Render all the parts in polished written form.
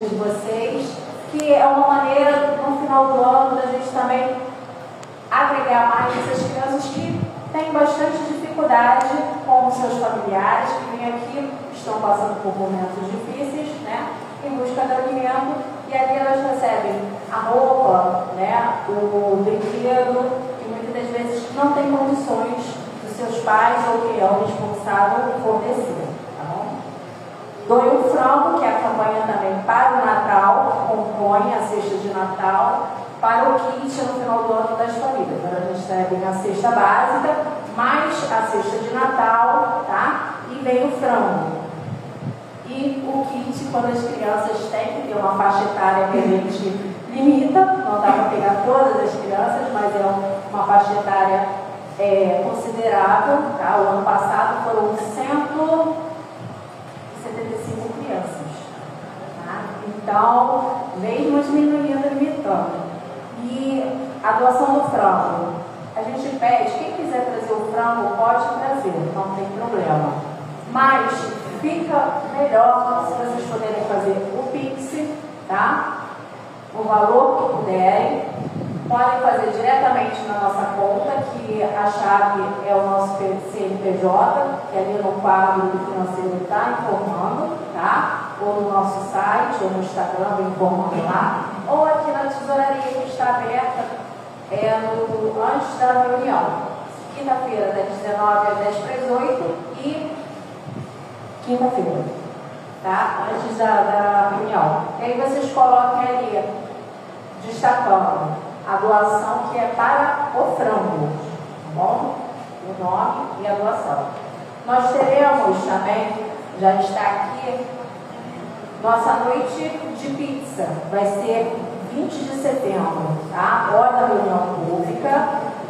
de vocês, que é uma maneira, no final do ano, da gente também agregar mais essas crianças que têm bastante dificuldade com os seus familiares, que vêm aqui, estão passando por momentos difíceis, né, em busca de alimento, e ali elas recebem a roupa, né, o brinquedo, que muitas das vezes não tem condições dos seus pais ou que é o responsável fornecer. Doe um Frango, que é a campanha também para o Natal, compõe a cesta de Natal para o kit no final do ano das famílias. Elas recebem a cesta básica, mais a cesta de Natal, tá? E vem o frango. E o kit, quando as crianças têm que ter uma faixa etária que a gente limita, não dá para pegar todas as crianças, mas é uma faixa etária considerável, tá? O ano passado foram 175 crianças. Tá? Então, mesmo as minorias limitando. E a doação do frango. A gente pede, quem quiser trazer o frango, pode trazer, não tem problema. Mas fica melhor se vocês puderem fazer o Pix, tá? O valor que puderem. Podem fazer diretamente na nossa conta, que a chave é o nosso CNPJ, que ali no quadro do financeiro está informando, tá? Ou no nosso site, ou no Instagram, informando lá, ou aqui na tesouraria que está aberta antes da reunião. Quinta-feira, das 19 às 10 para as 8 e quinta-feira, tá? Antes da reunião. E aí vocês coloquem ali, destacando a doação que é para o frango, tá bom? O nome e a doação. Nós teremos também, já está aqui, nossa noite de pizza. Vai ser 20 de setembro, tá? Hora da reunião pública.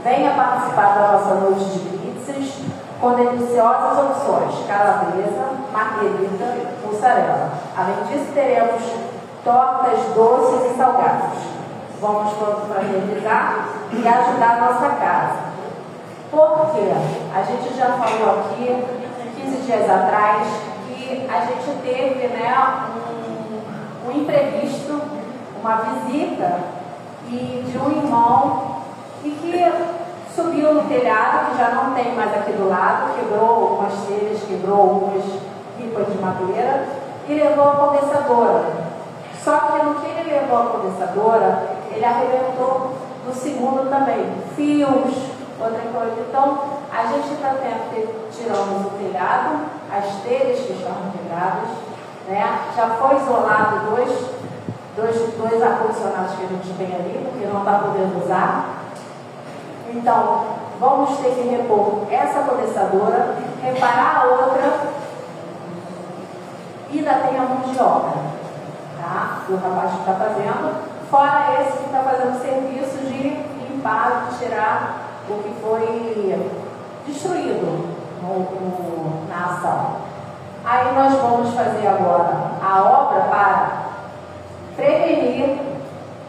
Venha participar da nossa noite de pizzas com deliciosas opções: calabresa, marguerita, mussarela. Além disso, teremos tortas doces e salgados. Vamos realizar e ajudar a nossa casa. Por quê? A gente já falou aqui, 15 dias atrás, que a gente teve, né, um imprevisto, uma visita de um irmão e que subiu no telhado, que já não tem mais aqui do lado, quebrou algumas telhas, quebrou algumas ripas de madeira e levou a condensadora. Só que no que ele levou a condensadora, ele arrebentou no segundo também. Fios, outra coisa. Então, a gente está tirando o telhado, as telhas que estavam quebradas, né? Já foi isolado dois ar-condicionados que a gente tem ali, porque não está podendo usar. Então, vamos ter que repor essa condensadora, reparar a outra e ainda tem a mão de obra, tá? Do rapaz que está fazendo. Fora esse que está fazendo serviço de limpar, de tirar o que foi destruído na ação. Aí nós vamos fazer agora a obra para prevenir,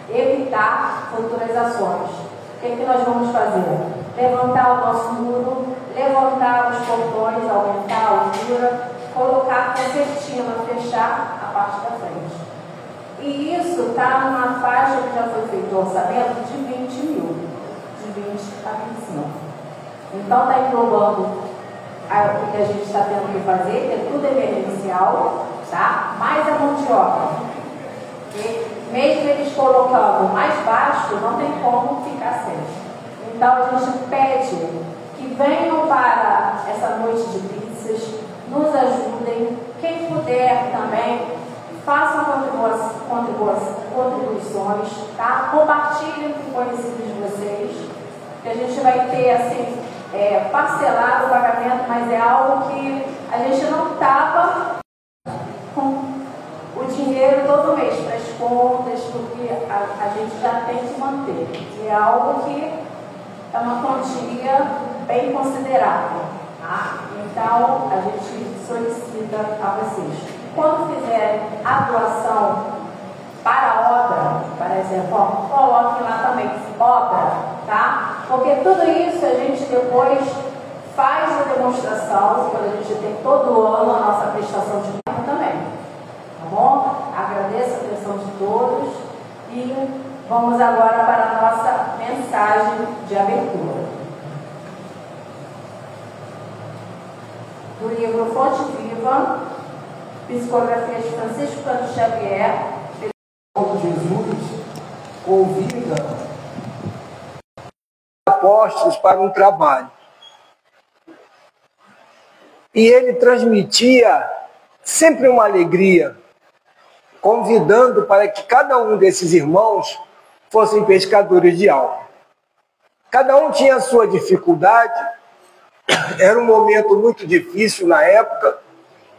evitar futuras ações. O que nós vamos fazer? Levantar o nosso muro, levantar os portões, aumentar a altura, colocar concertina, fechar a parte da frente. E isso está numa faixa que já foi feito o orçamento de 20 mil, de 20 a 25. Então está englobando o que a gente está tendo que fazer, que é tudo emergencial, tá? Mais a mão de obra. E mesmo eles colocando mais baixo, não tem como ficar sem. Então a gente pede que venham para essa noite de pizzas, nos ajudem, quem puder também. Façam contribuições, tá? Compartilhem com conhecidos de vocês, que a gente vai ter, assim, parcelado o pagamento, mas é algo que a gente não estava com o dinheiro todo mês para as contas, porque a gente já tem que manter. E é algo que é uma quantia bem considerável, tá? Então, a gente solicita a vocês. Quando fizer a doação para a obra, por exemplo, coloque lá também, obra, tá? Porque tudo isso a gente depois faz a demonstração, quando a gente tem todo ano a nossa prestação de conta também, tá bom? Agradeço a Vamos agora para a nossa mensagem de abertura. Do livro Fonte Viva, Psicografia de Francisco Cândido Xavier. Jesus convida apóstolos para um trabalho. E ele transmitia sempre uma alegria, convidando para que cada um desses irmãos fossem pescadores de alma. Cada um tinha a sua dificuldade, era um momento muito difícil na época,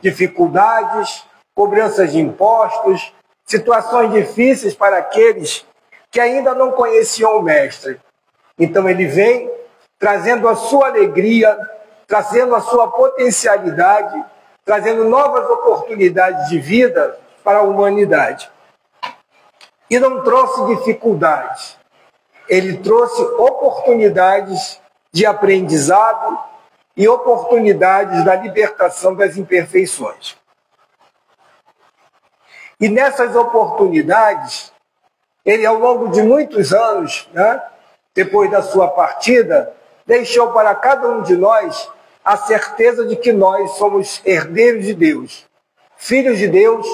dificuldades, cobranças de impostos, situações difíceis para aqueles que ainda não conheciam o Mestre. Então ele vem trazendo a sua alegria, trazendo a sua potencialidade, trazendo novas oportunidades de vida para a humanidade. E não trouxe dificuldades, ele trouxe oportunidades de aprendizado e oportunidades da libertação das imperfeições. E nessas oportunidades, ele ao longo de muitos anos, depois da sua partida, deixou para cada um de nós a certeza de que nós somos herdeiros de Deus, filhos de Deus,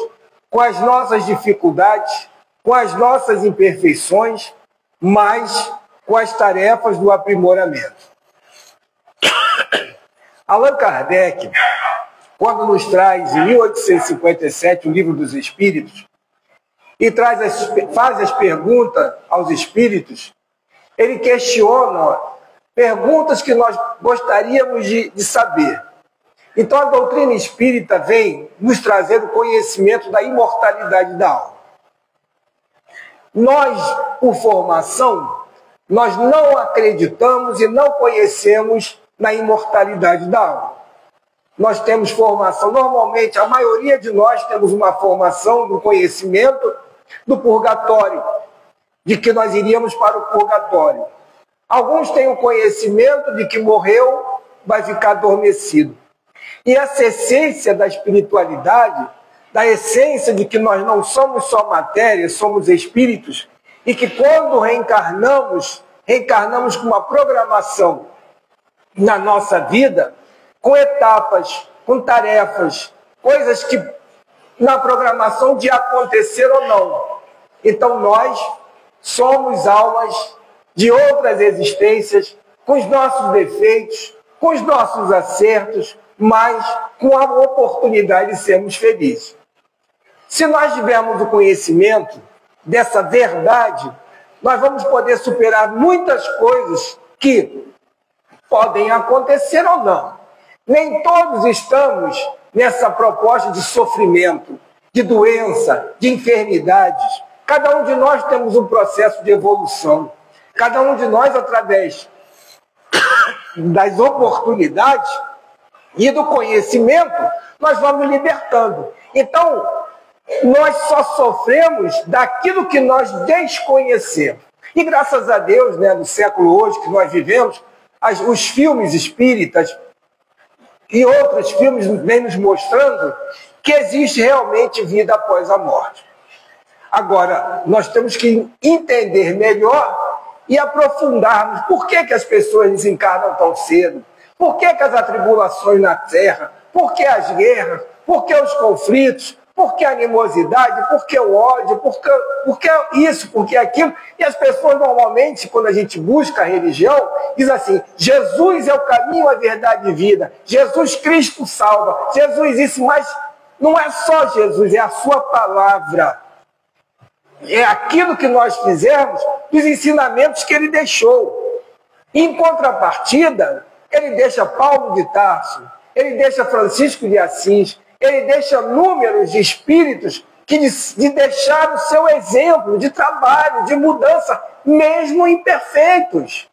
com as nossas dificuldades, com as nossas imperfeições, mas com as tarefas do aprimoramento. Allan Kardec, quando nos traz, em 1857, o Livro dos Espíritos, e faz as perguntas aos espíritos, ele questiona perguntas que nós gostaríamos de saber. Então a doutrina espírita vem nos trazer o conhecimento da imortalidade da alma. Nós, por formação, nós não acreditamos e não conhecemos na imortalidade da alma. Nós temos formação, normalmente a maioria de nós temos uma formação do conhecimento do purgatório, de que nós iríamos para o purgatório. Alguns têm o conhecimento de que morreu, vai ficar adormecido. E essa essência da espiritualidade, da essência de que nós não somos só matéria, somos espíritos, e que quando reencarnamos com uma programação na nossa vida, com etapas, com tarefas, coisas que na programação de acontecer ou não. Então nós somos almas de outras existências, com os nossos defeitos, com os nossos acertos, mas com a oportunidade de sermos felizes. Se nós tivermos o conhecimento dessa verdade, nós vamos poder superar muitas coisas que podem acontecer ou não. Nem todos estamos nessa proposta de sofrimento, de doença, de enfermidades. Cada um de nós temos um processo de evolução. Cada um de nós, através das oportunidades e do conhecimento, nós vamos libertando. Então, nós só sofremos daquilo que nós desconhecemos. E graças a Deus, no século hoje que nós vivemos, os filmes espíritas e outros filmes vêm nos mostrando que existe realmente vida após a morte. Agora, nós temos que entender melhor e aprofundarmos por que as pessoas desencarnam tão cedo, por que as atribulações na Terra, por que as guerras, por que os conflitos, por que a animosidade, por que o ódio, por que isso, por que aquilo. E as pessoas normalmente, quando a gente busca a religião, diz assim: Jesus é o caminho, a verdade e a vida, Jesus Cristo salva, Jesus isso, mas não é só Jesus, é a sua palavra. É aquilo que nós fizemos, dos ensinamentos que ele deixou. Em contrapartida, ele deixa Paulo de Tarso, ele deixa Francisco de Assis, ele deixa números de espíritos que deixaram o seu exemplo de trabalho, de mudança, mesmo imperfeitos.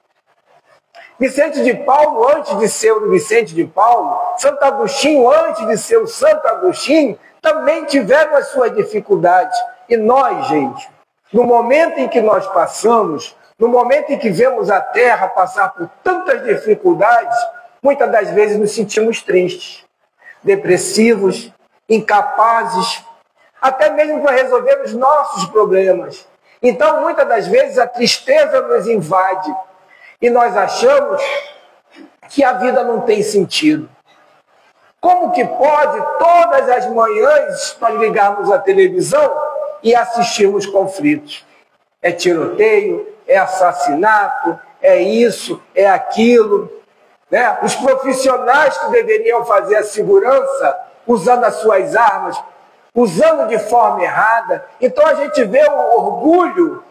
Vicente de Paulo, antes de ser o Vicente de Paulo, Santo Agostinho, antes de ser o Santo Agostinho, também tiveram as suas dificuldades. E nós, gente, no momento em que nós passamos, no momento em que vemos a Terra passar por tantas dificuldades, muitas das vezes nos sentimos tristes, depressivos, incapazes, até mesmo para resolver os nossos problemas. Então, muitas das vezes, a tristeza nos invade e nós achamos que a vida não tem sentido. Como que pode, todas as manhãs, nós ligarmos a televisão e assistirmos conflitos? É tiroteio, é assassinato, é isso, é aquilo. Né? Os profissionais que deveriam fazer a segurança usando as suas armas, usando de forma errada. Então a gente vê o orgulho,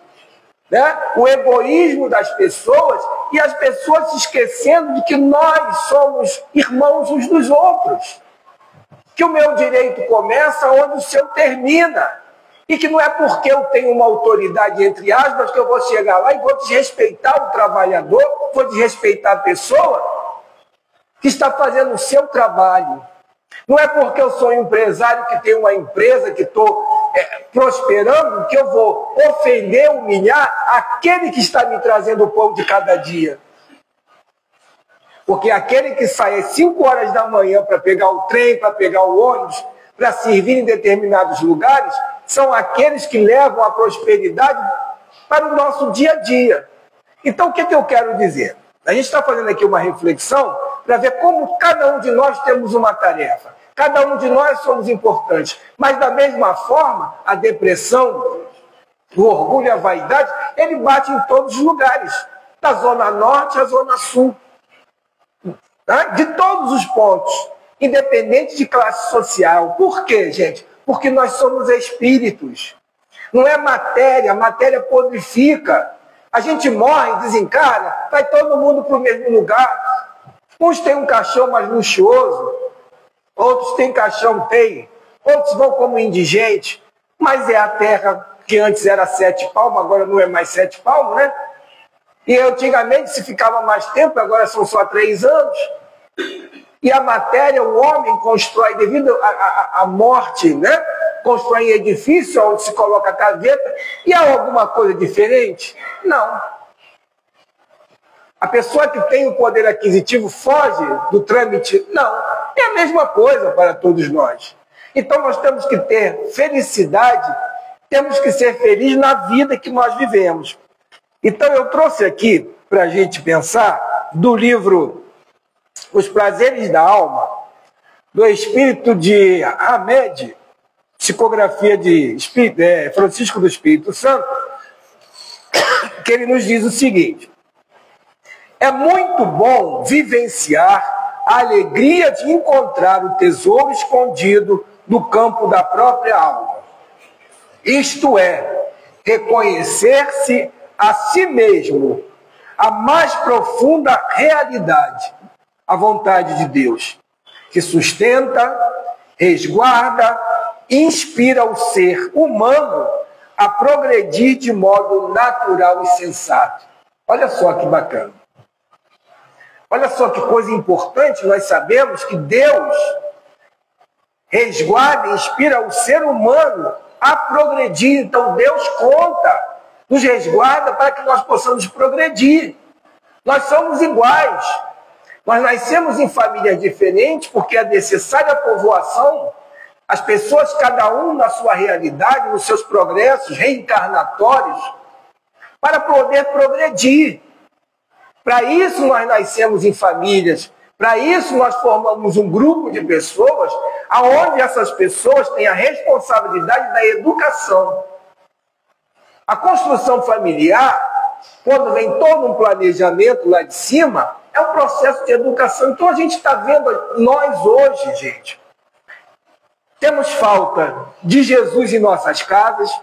né? O egoísmo das pessoas e as pessoas se esquecendo de que nós somos irmãos uns dos outros. Que o meu direito começa onde o seu termina. E que não é porque eu tenho uma autoridade, entre aspas, que eu vou chegar lá e vou desrespeitar o trabalhador, vou desrespeitar a pessoa que está fazendo o seu trabalho. Não é porque eu sou empresário que tenho uma empresa que estou prosperando que eu vou ofender, humilhar aquele que está me trazendo o pão de cada dia. Porque aquele que sai às 5 horas da manhã para pegar o trem, para pegar o ônibus, para servir em determinados lugares, são aqueles que levam a prosperidade para o nosso dia a dia. Então, o que eu quero dizer? A gente está fazendo aqui uma reflexão para ver como cada um de nós temos uma tarefa. Cada um de nós somos importantes. Mas, da mesma forma, a depressão, o orgulho e a vaidade, ele bate em todos os lugares. Da Zona Norte à Zona Sul. De todos os pontos. Independente de classe social. Por quê, gente? Porque nós somos espíritos. Não é matéria. A matéria purifica. A gente morre, desencarna, vai todo mundo para o mesmo lugar. Uns têm um caixão mais luxuoso, outros têm caixão, outros vão como indigente, mas é a terra que antes era 7 palmos, agora não é mais 7 palmos, né? E antigamente se ficava mais tempo, agora são só 3 anos. E a matéria, o homem constrói, devido à morte, né? Constrói edifício onde se coloca a gaveta. E há alguma coisa diferente? Não. A pessoa que tem o poder aquisitivo foge do trâmite? Não. É a mesma coisa para todos nós. Então nós temos que ter felicidade, temos que ser felizes na vida que nós vivemos. Então eu trouxe aqui para a gente pensar do livro Os Prazeres da Alma, do espírito de Hamed, psicografia de Francisco do Espírito Santo, que ele nos diz o seguinte: é muito bom vivenciar a alegria de encontrar o tesouro escondido no campo da própria alma. Isto é, reconhecer-se a si mesmo a mais profunda realidade, a vontade de Deus, que sustenta, resguarda, inspira o ser humano a progredir de modo natural e sensato. Olha só que bacana. Olha só que coisa importante, nós sabemos que Deus resguarda e inspira o ser humano a progredir. Então Deus conta, nos resguarda para que nós possamos progredir. Nós somos iguais. Nós nascemos em famílias diferentes porque é necessária a povoação. As pessoas, cada um na sua realidade, nos seus progressos reencarnatórios, para poder progredir. Para isso nós nascemos em famílias, para isso nós formamos um grupo de pessoas, onde essas pessoas têm a responsabilidade da educação. A construção familiar, quando vem todo um planejamento lá de cima, é um processo de educação. Então a gente está vendo, nós hoje, gente, temos falta de Jesus em nossas casas.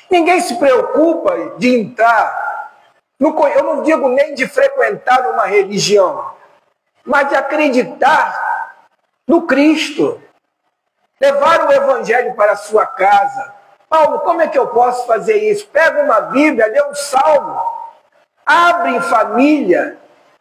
Ninguém se preocupa de entrar, eu não digo nem de frequentar uma religião, mas de acreditar no Cristo. Levar o Evangelho para a sua casa. Paulo, como é que eu posso fazer isso? Pega uma Bíblia, lê um salmo, abre em família.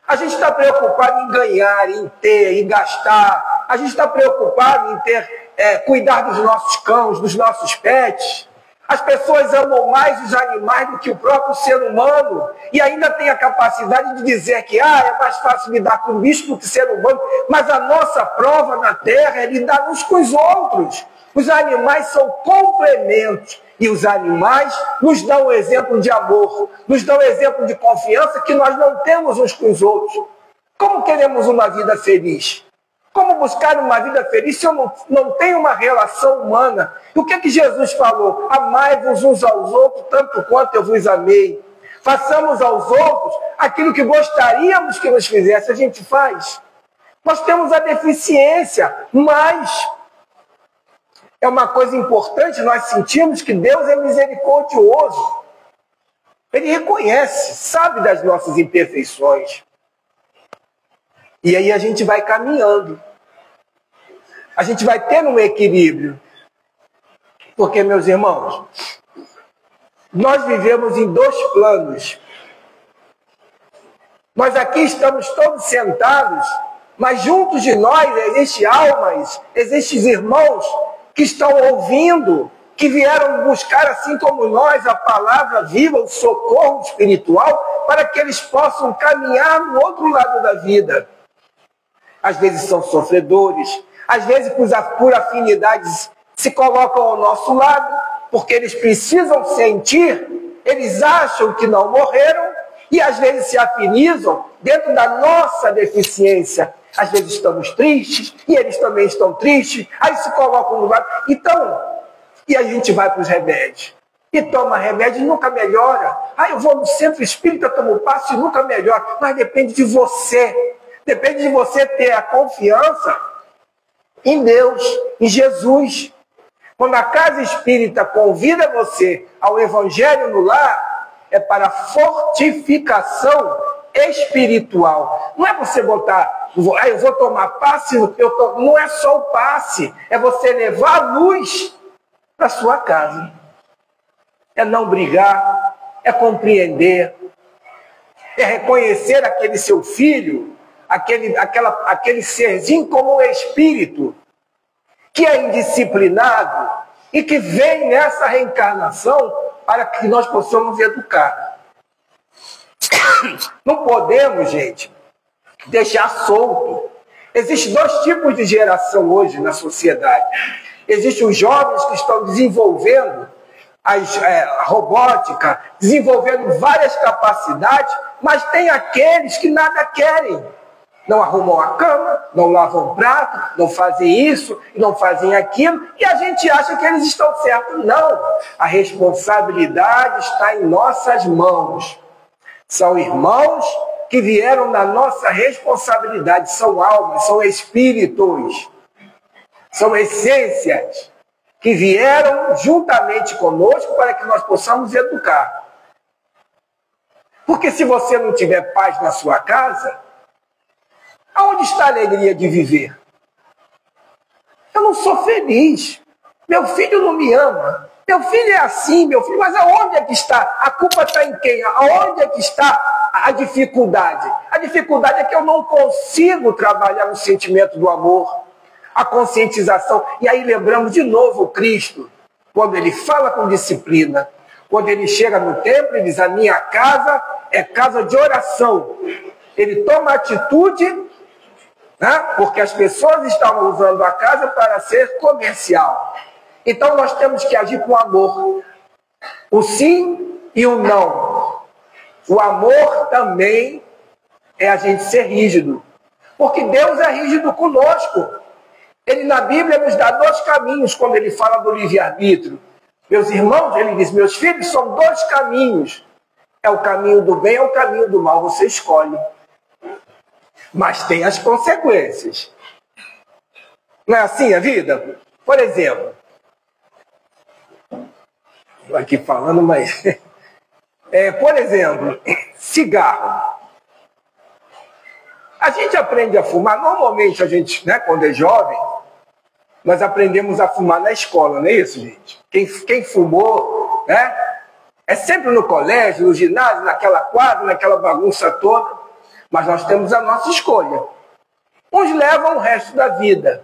A gente está preocupado em ganhar, em ter, em gastar. A gente está preocupado em cuidar dos nossos cães, dos nossos pets. As pessoas amam mais os animais do que o próprio ser humano. E ainda tem a capacidade de dizer que é mais fácil lidar com o bicho do que ser humano. Mas a nossa prova na Terra é lidar uns com os outros. Os animais são complementos. e os animais nos dão um exemplo de amor, nos dão um exemplo de confiança que nós não temos uns com os outros. Como queremos uma vida feliz? Como buscar uma vida feliz se eu não tenho uma relação humana? E o que é que Jesus falou? Amai-vos uns aos outros, tanto quanto eu vos amei. Façamos aos outros aquilo que gostaríamos que nos fizesse. A gente faz. Nós temos a deficiência, mas é uma coisa importante, nós sentimos que Deus é misericordioso. Ele reconhece, sabe das nossas imperfeições. E aí a gente vai caminhando. A gente vai tendo um equilíbrio. Porque, meus irmãos, nós vivemos em dois planos. Nós aqui estamos todos sentados, mas juntos de nós existem almas, existem irmãos que estão ouvindo, que vieram buscar, assim como nós, a palavra viva, o socorro espiritual, para que eles possam caminhar no outro lado da vida. Às vezes são sofredores, às vezes por afinidades se colocam ao nosso lado, porque eles precisam sentir, eles acham que não morreram, e às vezes se afinizam dentro da nossa deficiência. Às vezes estamos tristes, e eles também estão tristes, aí se colocam no lado. Então, e a gente vai para os remédios. E toma remédio e nunca melhora. Aí eu vou no centro espírita, tomo passe e nunca melhora. Mas depende de você. Depende de você ter a confiança em Deus, em Jesus. Quando a casa espírita convida você ao evangelho no lar, é para fortificação espiritual. Não é você botar, eu vou tomar passe, não é só o passe, é você levar a luz para sua casa. É não brigar, é compreender, é reconhecer aquele seu filho, aquele serzinho como um espírito, que é indisciplinado e que vem nessa reencarnação para que nós possamos educar. Não podemos, gente, deixar solto. Existem dois tipos de geração hoje na sociedade. Existem os jovens que estão desenvolvendo a robótica, desenvolvendo várias capacidades, mas tem aqueles que nada querem. Não arrumam a cama, não lavam o prato, não fazem isso, não fazem aquilo, e a gente acha que eles estão certos. Não, a responsabilidade está em nossas mãos. São irmãos que vieram na nossa responsabilidade, são almas, são espíritos, são essências que vieram juntamente conosco para que nós possamos educar. Porque se você não tiver paz na sua casa, aonde está a alegria de viver? Eu não sou feliz. Meu filho não me ama. Meu filho é assim, meu filho. Mas aonde é que está? A culpa está em quem? Aonde é que está a dificuldade? A dificuldade é que eu não consigo trabalhar no sentimento do amor, a conscientização. E aí lembramos de novo Cristo, quando ele fala com disciplina, quando ele chega no templo e diz: a minha casa é casa de oração. Ele toma atitude, porque as pessoas estavam usando a casa para ser comercial. Então nós temos que agir com amor. O sim e o não. O amor também é a gente ser rígido. Porque Deus é rígido conosco. Ele na Bíblia nos dá dois caminhos quando ele fala do livre-arbítrio. Meus irmãos, ele diz: meus filhos, são dois caminhos. É o caminho do bem, é o caminho do mal. Você escolhe. Mas tem as consequências. Não é assim a vida? Por exemplo, estou aqui falando, mas... por exemplo, cigarro. A gente aprende a fumar, normalmente a gente, quando é jovem, nós aprendemos a fumar na escola, não é isso, gente? Quem fumou, é sempre no colégio, no ginásio, naquela quadra, naquela bagunça toda. Mas nós temos a nossa escolha. Uns levam o resto da vida,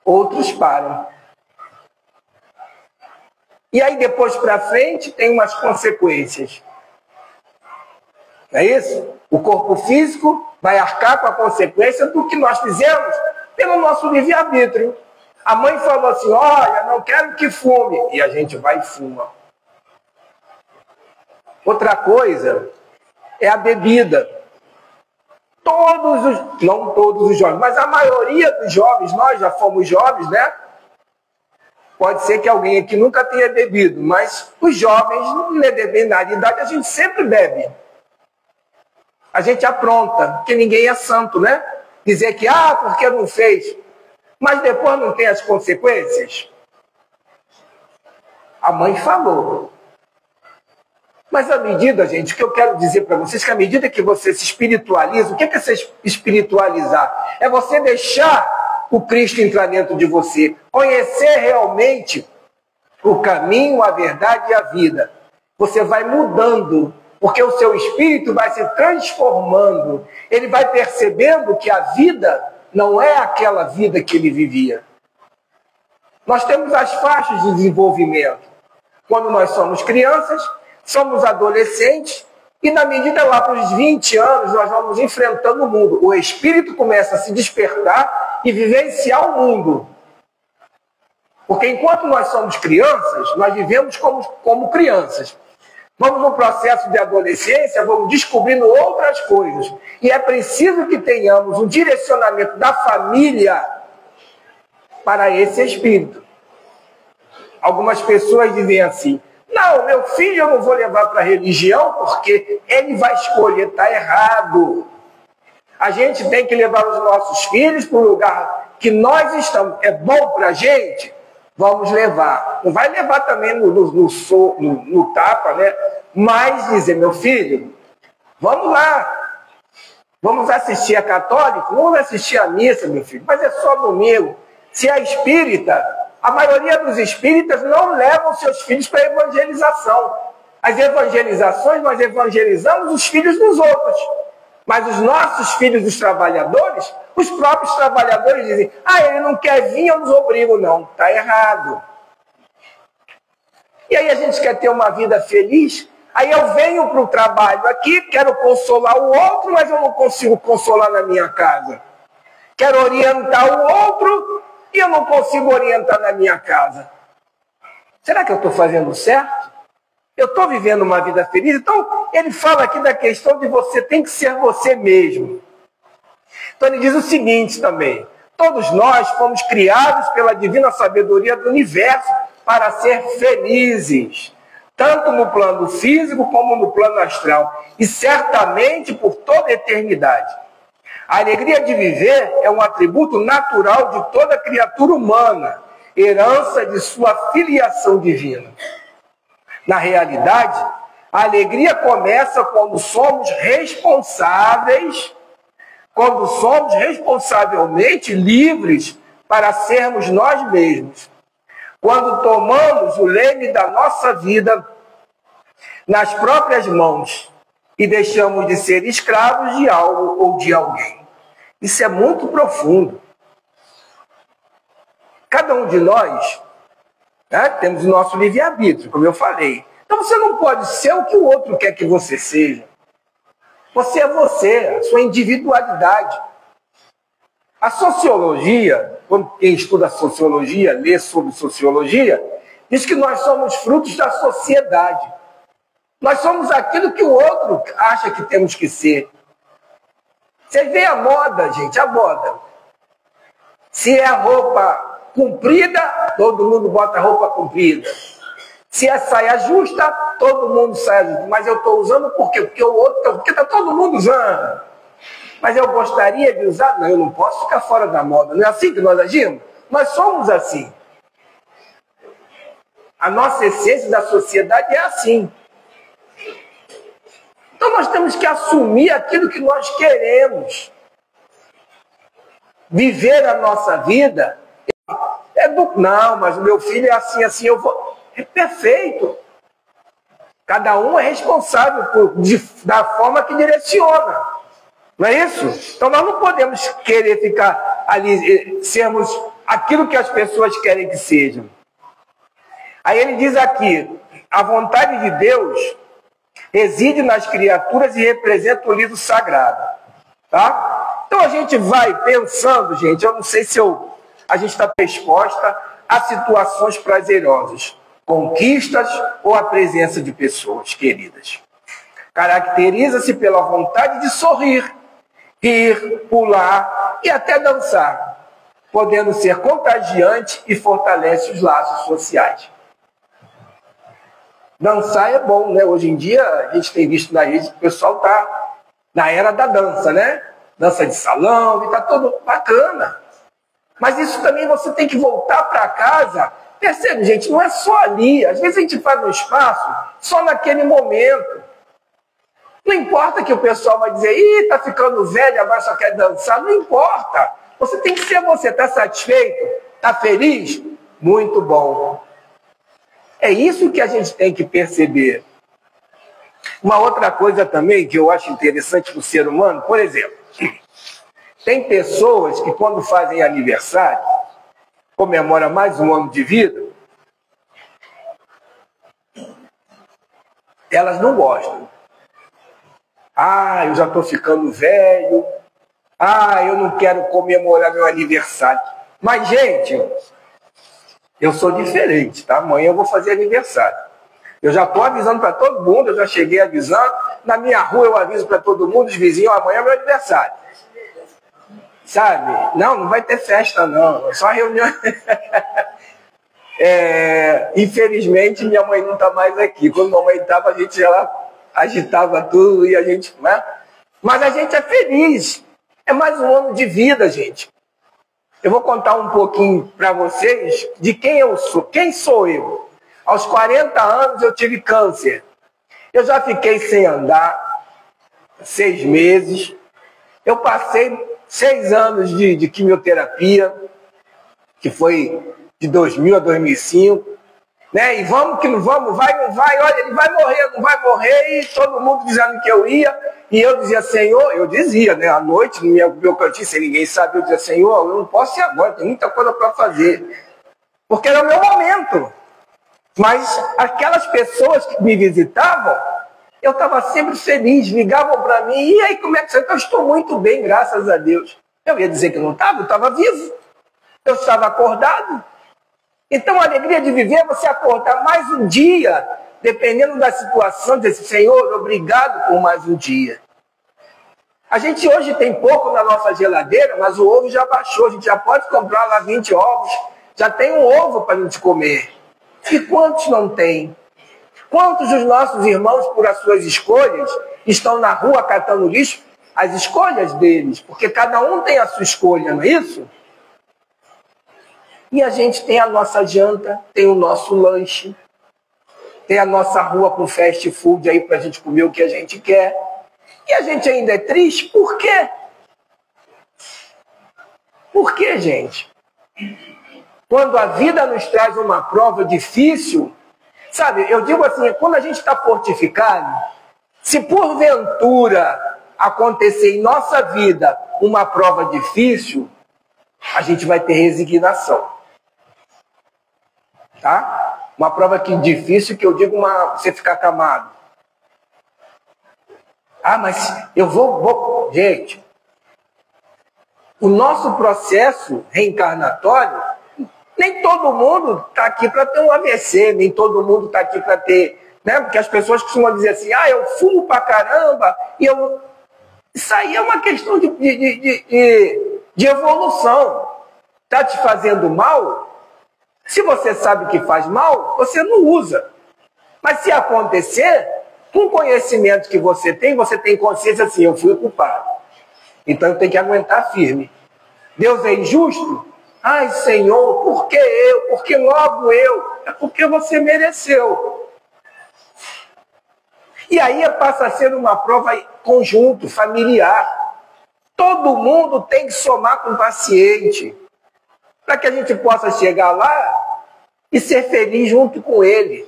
outros param. E aí depois para frente tem umas consequências. Não é isso? O corpo físico vai arcar com a consequência do que nós fizemos pelo nosso livre-arbítrio. A mãe falou assim, olha, não quero que fume. E a gente vai e fuma. Outra coisa é a bebida. Não todos os jovens, mas a maioria dos jovens, nós já fomos jovens, né? Pode ser que alguém aqui nunca tenha bebido, mas os jovens, na determinada idade, a gente sempre bebe. A gente apronta, porque ninguém é santo, né? Dizer que, porque não fez. Mas depois não tem as consequências. A mãe falou. Mas à medida, gente, o que eu quero dizer para vocês, que à medida que você se espiritualiza, o que é se espiritualizar? É você deixar o Cristo entrar dentro de você, conhecer realmente o caminho, a verdade e a vida. Você vai mudando, porque o seu espírito vai se transformando. Ele vai percebendo que a vida não é aquela vida que ele vivia. Nós temos as faixas de desenvolvimento. Quando nós somos crianças, somos adolescentes, e na medida lá para os 20 anos, nós vamos enfrentando o mundo. O espírito começa a se despertar e vivenciar o mundo. Porque enquanto nós somos crianças, nós vivemos como crianças. Vamos no processo de adolescência, vamos descobrindo outras coisas. E é preciso que tenhamos um direcionamento da família para esse espírito. Algumas pessoas dizem assim, não, meu filho eu não vou levar para a religião porque ele vai escolher, está errado. A gente tem que levar os nossos filhos para o lugar que nós estamos. É bom para a gente? Vamos levar. Não vai levar também no tapa, né? Mas dizer, meu filho, vamos lá. Vamos assistir a católica? Vamos assistir a missa, meu filho. Mas é só domingo. Se é espírita, a maioria dos espíritas não levam seus filhos para a evangelização. As evangelizações, nós evangelizamos os filhos dos outros. Mas os nossos filhos dos trabalhadores, os próprios trabalhadores dizem, ele não quer vir, eu nos obrigo. Não, está errado. E aí a gente quer ter uma vida feliz, aí eu venho para o trabalho aqui, quero consolar o outro, mas eu não consigo consolar na minha casa. Quero orientar o outro, e eu não consigo orientar na minha casa. Será que eu estou fazendo certo? Eu estou vivendo uma vida feliz? Então, ele fala aqui da questão de você tem que ser você mesmo. Então, ele diz o seguinte também. Todos nós fomos criados pela divina sabedoria do universo para ser felizes. Tanto no plano físico como no plano astral. E certamente por toda a eternidade. A alegria de viver é um atributo natural de toda criatura humana, herança de sua filiação divina. Na realidade, a alegria começa quando somos responsavelmente livres para sermos nós mesmos. Quando tomamos o leme da nossa vida nas próprias mãos e deixamos de ser escravos de algo ou de alguém. Isso é muito profundo. Cada um de nós, né, temos o nosso livre-arbítrio, como eu falei. Então você não pode ser o que o outro quer que você seja. Você é você, a sua individualidade. A sociologia, quando quem estuda sociologia, lê sobre sociologia, diz que nós somos frutos da sociedade. Nós somos aquilo que o outro acha que temos que ser. Vocês veem a moda, gente, a moda. Se é roupa comprida, todo mundo bota roupa comprida. Se é saia justa, todo mundo sai justa. Mas eu estou usando por quê? Porque o outro, porque está todo mundo usando. Mas eu gostaria de usar? Não, eu não posso ficar fora da moda. Não é assim que nós agimos? Nós somos assim. A nossa essência da sociedade é assim. Então nós temos que assumir aquilo que nós queremos. Viver a nossa vida. Não, mas o meu filho é assim, assim, eu vou... É perfeito. Cada um é responsável da forma que direciona. Não é isso? Então nós não podemos querer ficar ali, sermos aquilo que as pessoas querem que sejam. Aí ele diz aqui, a vontade de Deus reside nas criaturas e representa o livro sagrado. Tá? Então a gente vai pensando, gente, eu não sei se eu a gente está exposta a situações prazerosas, conquistas ou a presença de pessoas queridas. Caracteriza-se pela vontade de sorrir, rir, pular e até dançar, podendo ser contagiante e fortalece os laços sociais. Dançar é bom, né? Hoje em dia, a gente tem visto na rede que o pessoal está na era da dança, né? Dança de salão, e está tudo bacana. Mas isso também você tem que voltar para casa. Percebe, gente? Não é só ali. Às vezes a gente faz um espaço só naquele momento. Não importa que o pessoal vai dizer, ih, tá ficando velho, agora só quer dançar. Não importa. Você tem que ser você. Tá satisfeito? Tá feliz? Muito bom. É isso que a gente tem que perceber. Uma outra coisa também que eu acho interessante no ser humano, por exemplo, tem pessoas que quando fazem aniversário, comemora mais um ano de vida, elas não gostam. Ah, eu já estou ficando velho. Ah, eu não quero comemorar meu aniversário. Mas, gente, eu sou diferente, tá? Amanhã eu vou fazer aniversário. Eu já estou avisando para todo mundo, eu já cheguei avisando. Na minha rua eu aviso para todo mundo, os vizinhos, amanhã é meu aniversário. Sabe? Não vai ter festa não, é só reunião. Infelizmente minha mãe não está mais aqui. Quando a mamãe estava, a gente ela agitava tudo e a gente... Né? Mas a gente é feliz. É mais um ano de vida, gente. Eu vou contar um pouquinho para vocês de quem eu sou. Quem sou eu? Aos 40 anos eu tive câncer. Eu já fiquei sem andar 6 meses. Eu passei 6 anos de quimioterapia, que foi de 2000 a 2005. Né? E vamos que não vamos, vai, não vai, olha, ele vai morrer, não vai morrer, e todo mundo dizendo que eu ia. E eu dizia, Senhor, eu dizia, né, à noite, no meu cantinho, sem ninguém sabe, eu dizia, Senhor, eu não posso ir agora, tem muita coisa para fazer. Porque era o meu momento. Mas aquelas pessoas que me visitavam, eu estava sempre feliz, ligavam para mim, e aí como é que você está? Eu estou muito bem, graças a Deus. Eu ia dizer que não estava, eu estava vivo. Eu estava acordado. Então a alegria de viver é você acordar mais um dia, dependendo da situação, dizer, Senhor, obrigado por mais um dia. A gente hoje tem pouco na nossa geladeira, mas o ovo já baixou, a gente já pode comprar lá 20 ovos, já tem um ovo para a gente comer. E quantos não tem? Quantos dos nossos irmãos, por as suas escolhas, estão na rua catando lixo? As escolhas deles, porque cada um tem a sua escolha, não é isso? E a gente tem a nossa janta, tem o nosso lanche, tem a nossa rua com fast food aí para a gente comer o que a gente quer. E a gente ainda é triste, por quê? Por quê, gente? Quando a vida nos traz uma prova difícil, sabe, eu digo assim, quando a gente está fortificado, se porventura acontecer em nossa vida uma prova difícil, a gente vai ter resignação. Tá? Uma prova que difícil, que eu digo, você ficar acamado. Ah, mas eu vou... Gente, o nosso processo reencarnatório, nem todo mundo está aqui para ter um AVC, nem todo mundo está aqui para ter... Né? Porque as pessoas costumam dizer assim, ah, eu fumo pra caramba, e eu... Isso aí é uma questão de evolução. Está te fazendo mal? Se você sabe que faz mal, você não usa. Mas se acontecer, com o conhecimento que você tem consciência assim, eu fui culpado. Então eu tenho que aguentar firme. Deus é injusto? Ai, Senhor, por que eu? Por que logo eu? É porque você mereceu. E aí passa a ser uma prova conjunto, familiar. Todo mundo tem que somar com o paciente, para que a gente possa chegar lá e ser feliz junto com ele.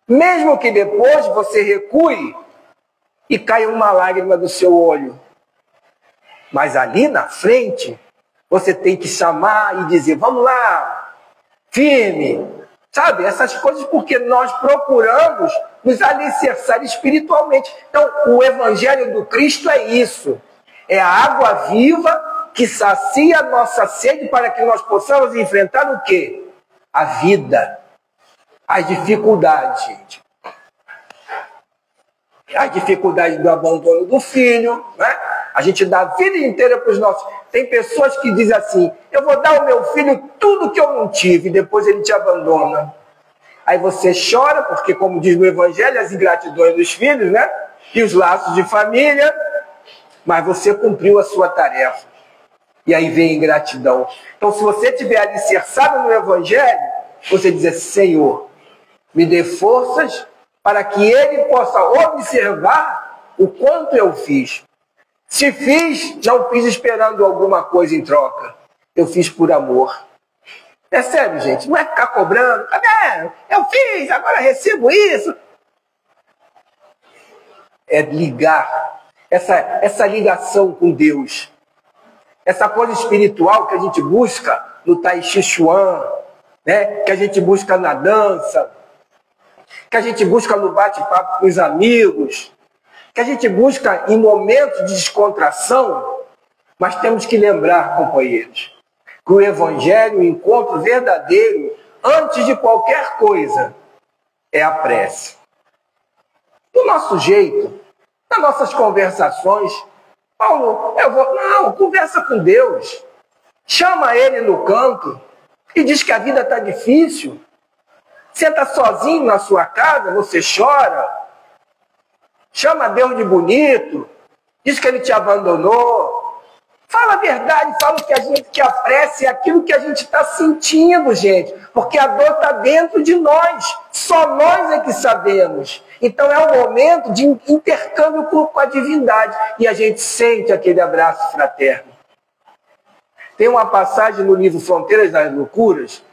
Mesmo que depois você recue e caia uma lágrima do seu olho. Mas ali na frente, você tem que chamar e dizer, vamos lá, firme. Sabe, essas coisas porque nós procuramos nos alicerçar espiritualmente. Então, o Evangelho do Cristo é isso. É a água viva que sacia a nossa sede para que nós possamos enfrentar o quê? A vida, as dificuldades, gente. A dificuldade do abandono do filho, né? A gente dá a vida inteira para os nossos... Tem pessoas que dizem assim, eu vou dar ao meu filho tudo que eu não tive, e depois ele te abandona. Aí você chora, porque como diz no Evangelho, as ingratidões dos filhos, né? E os laços de família, mas você cumpriu a sua tarefa. E aí vem a ingratidão. Então, se você estiver alicerçado no Evangelho, você diz assim, Senhor, me dê forças para que Ele possa observar o quanto eu fiz. Se fiz, não fiz esperando alguma coisa em troca. Eu fiz por amor. Percebe, gente? Não é ficar cobrando. Eu fiz, agora recebo isso. É ligar. Essa ligação com Deus. Essa coisa espiritual que a gente busca no Tai Chi Chuan, né? Que a gente busca na dança, que a gente busca no bate-papo com os amigos, que a gente busca em momentos de descontração, mas temos que lembrar, companheiros, que o Evangelho, o encontro verdadeiro, antes de qualquer coisa, é a prece. Do nosso jeito, nas nossas conversações, Paulo, não, conversa com Deus, chama Ele no canto e diz que a vida está difícil. Senta sozinho na sua casa, você chora, chama Deus de bonito, diz que Ele te abandonou. Fala a verdade, fala que a prece é aquilo que a gente está sentindo, gente. Porque a dor está dentro de nós. Só nós é que sabemos. Então é um momento de intercâmbio com a divindade. E a gente sente aquele abraço fraterno. Tem uma passagem no livro Fronteiras das Loucuras,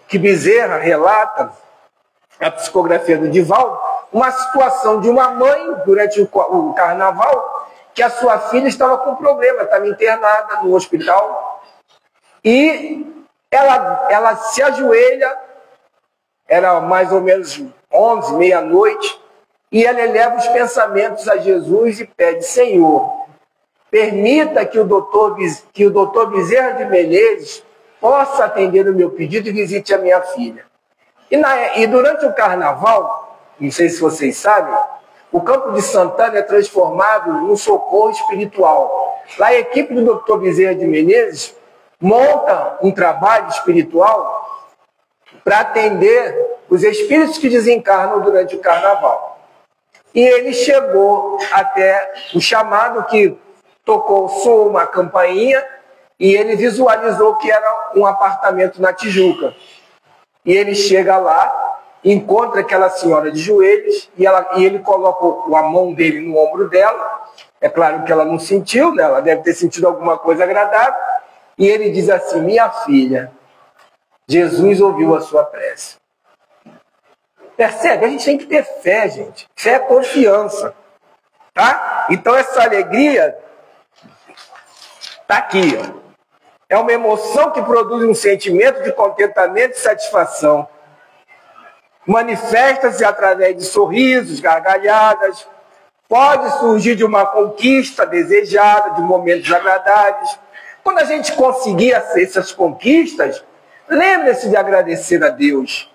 que Bezerra relata, a psicografia do Divaldo, uma situação de uma mãe durante o carnaval, que a sua filha estava com problema, estava internada no hospital, e ela se ajoelha, era mais ou menos 11, meia-noite, e ela eleva os pensamentos a Jesus e pede, Senhor, permita que o doutor Bezerra de Menezes possa atender o meu pedido e visite a minha filha. E durante o carnaval, não sei se vocês sabem, o Campo de Santana é transformado num socorro espiritual. Lá a equipe do Dr. Bezerra de Menezes monta um trabalho espiritual para atender os espíritos que desencarnam durante o carnaval. E ele chegou até o chamado que tocou o som, uma campainha, e ele visualizou que era um apartamento na Tijuca. E ele chega lá, encontra aquela senhora de joelhos, e ele coloca a mão dele no ombro dela. É claro que ela não sentiu, né? Ela deve ter sentido alguma coisa agradável. E ele diz assim, minha filha, Jesus ouviu a sua prece. Percebe? A gente tem que ter fé, gente. Fé é confiança. Tá? Então essa alegria está aqui, ó. É uma emoção que produz um sentimento de contentamento e satisfação. Manifesta-se através de sorrisos, gargalhadas. Pode surgir de uma conquista desejada, de momentos agradáveis. Quando a gente conseguir essas conquistas, lembre-se de agradecer a Deus.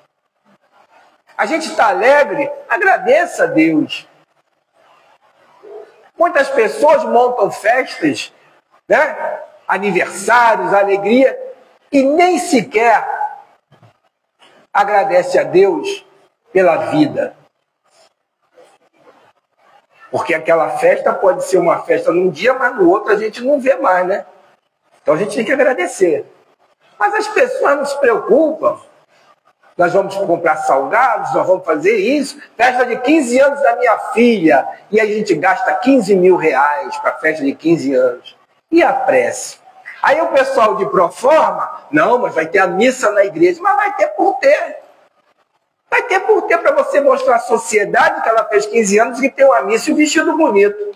A gente está alegre, agradeça a Deus. Muitas pessoas montam festas, né? Aniversários, alegria, e nem sequer agradece a Deus pela vida. Porque aquela festa pode ser uma festa num dia, mas no outro a gente não vê mais, né? Então a gente tem que agradecer. Mas as pessoas não se preocupam. Nós vamos comprar salgados, nós vamos fazer isso. Festa de 15 anos da minha filha. E a gente gasta 15 mil reais para a festa de 15 anos. E a prece? Aí o pessoal de proforma, não, mas vai ter a missa na igreja. Mas vai ter por ter. Vai ter por ter para você mostrar à sociedade que ela fez 15 anos e que tem uma missa e um vestido bonito.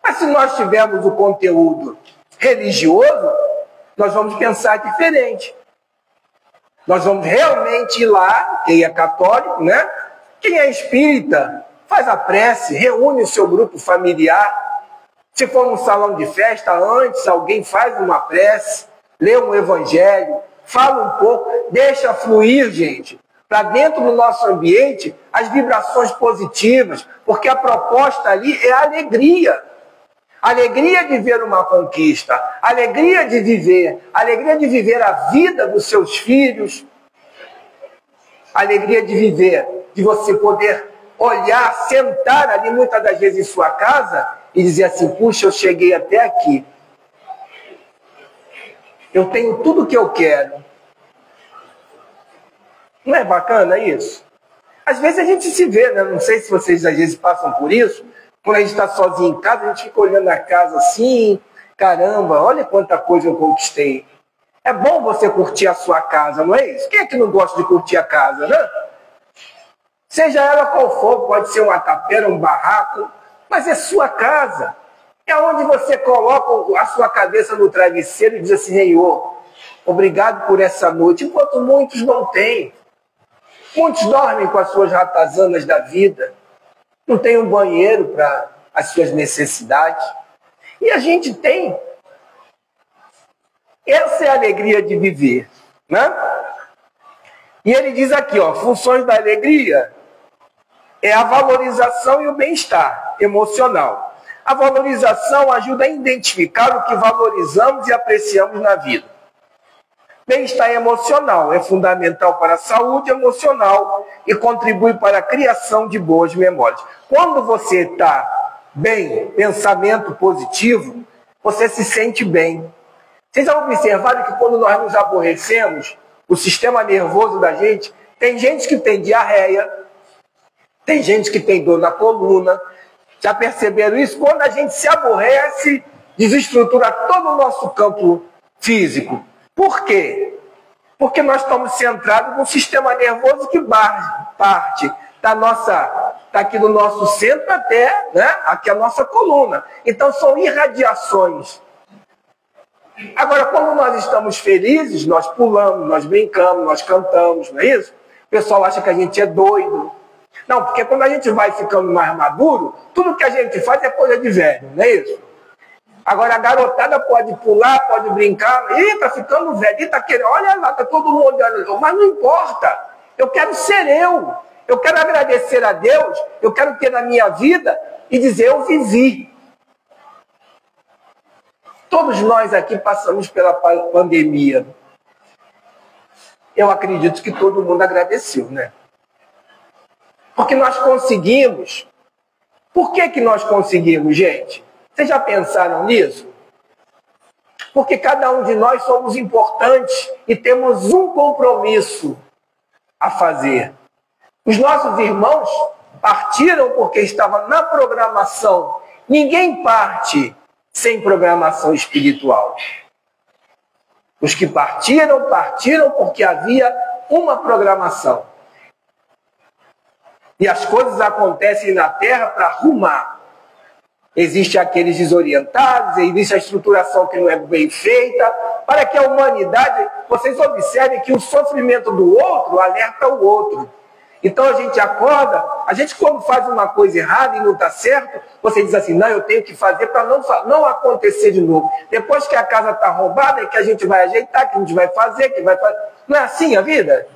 Mas se nós tivermos o conteúdo religioso, nós vamos pensar diferente. Nós vamos realmente ir lá, quem é católico, né? Quem é espírita, faz a prece, reúne o seu grupo familiar, Se for num salão de festa, antes alguém faz uma prece, lê um evangelho, fala um pouco, deixa fluir, gente, para dentro do nosso ambiente as vibrações positivas, porque a proposta ali é a alegria. Alegria de ver uma conquista, alegria de viver a vida dos seus filhos, alegria de viver, de você poder olhar, sentar ali muitas das vezes em sua casa e dizer assim, puxa, eu cheguei até aqui. Eu tenho tudo o que eu quero. Não é bacana isso? Às vezes a gente se vê, né? Não sei se vocês às vezes passam por isso. Quando a gente está sozinho em casa, a gente fica olhando a casa assim, caramba, olha quanta coisa eu conquistei. É bom você curtir a sua casa, não é isso? Quem é que não gosta de curtir a casa, né? Seja ela qual for, pode ser uma tapera, um barraco, mas é sua casa. É onde você coloca a sua cabeça no travesseiro e diz assim, Senhor, obrigado por essa noite, enquanto muitos não têm. Muitos dormem com as suas ratazanas da vida, não tem um banheiro para as suas necessidades. E a gente tem. Essa é a alegria de viver, né? E ele diz aqui, ó, funções da alegria é a valorização e o bem-estar emocional. A valorização ajuda a identificar o que valorizamos e apreciamos na vida. Bem-estar emocional é fundamental para a saúde emocional e contribui para a criação de boas memórias. Quando você está bem, pensamento positivo, você se sente bem. Vocês já observaram que quando nós nos aborrecemos, o sistema nervoso da gente, tem gente que tem diarreia, tem gente que tem dor na coluna. Já perceberam isso? Quando a gente se aborrece, desestrutura todo o nosso campo físico. Por quê? Porque nós estamos centrados num sistema nervoso que parte está aqui no nosso centro até, né, aqui a nossa coluna. Então são irradiações. Agora, quando nós estamos felizes, nós pulamos, nós brincamos, nós cantamos, não é isso? O pessoal acha que a gente é doido. Não, porque quando a gente vai ficando mais maduro, tudo que a gente faz é coisa de velho, não é isso? Agora a garotada pode pular, pode brincar, ih, tá ficando velho, ih, tá querendo, olha lá, tá todo mundo olhando, mas não importa, eu quero ser eu quero agradecer a Deus, eu quero ter na minha vida e dizer, eu vivi. Todos nós aqui passamos pela pandemia. Eu acredito que todo mundo agradeceu, né? Porque nós conseguimos. Por que nós conseguimos, gente? Vocês já pensaram nisso? Porque cada um de nós somos importantes e temos um compromisso a fazer. Os nossos irmãos partiram porque estavam na programação. Ninguém parte sem programação espiritual. Os que partiram porque havia uma programação. E as coisas acontecem na Terra para arrumar. Existem aqueles desorientados, existe a estruturação que não é bem feita, para que a humanidade, vocês observem que o sofrimento do outro alerta o outro. Então a gente acorda, a gente quando faz uma coisa errada e não está certo, você diz assim, não, eu tenho que fazer para não acontecer de novo. Depois que a casa está roubada, é que a gente vai ajeitar, que a gente vai fazer, que vai fazer. Não é assim a vida?